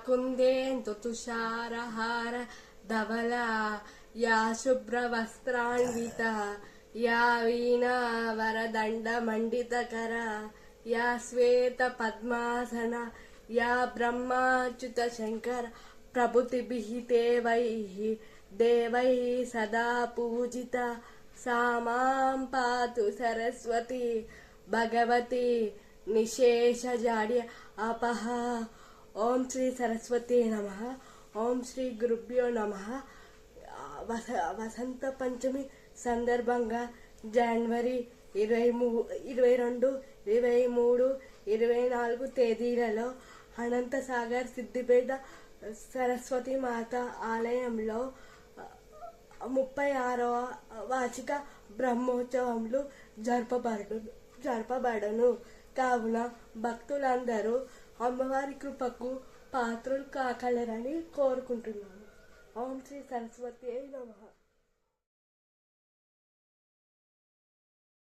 కుందేందు తుషారహార ధవల yeah శుభ్రవస్త్రాన్విత yeah వీణా వరదండ మండితకర yeah శ్వేత padmasana yeah బ్రహ్మాచ్యుత Shankara ప్రభుతిభిః దేవైః సదా పూజిత సా మాం పాతు సరస్వతి భగవతి నిశేషజాడ్య అపహ. ఓం శ్రీ సరస్వతి నమః. ఓం శ్రీ గురుభ్యో నమః. వసంత పంచమి సందర్భంగా జనవరి 22, 23, 24 తేదీలలో అనంతసాగర్ సిద్దిపేట సరస్వతి మాత ఆలయంలో 36వ వార్షిక బ్రహ్మోత్సవములు జరపబడును. కావున భక్తులందరూ అమ్మవారి కృపకు పాత్రులు కాగలరని కోరుకుంటున్నాను. ఓం శ్రీ సరస్వతి నమః.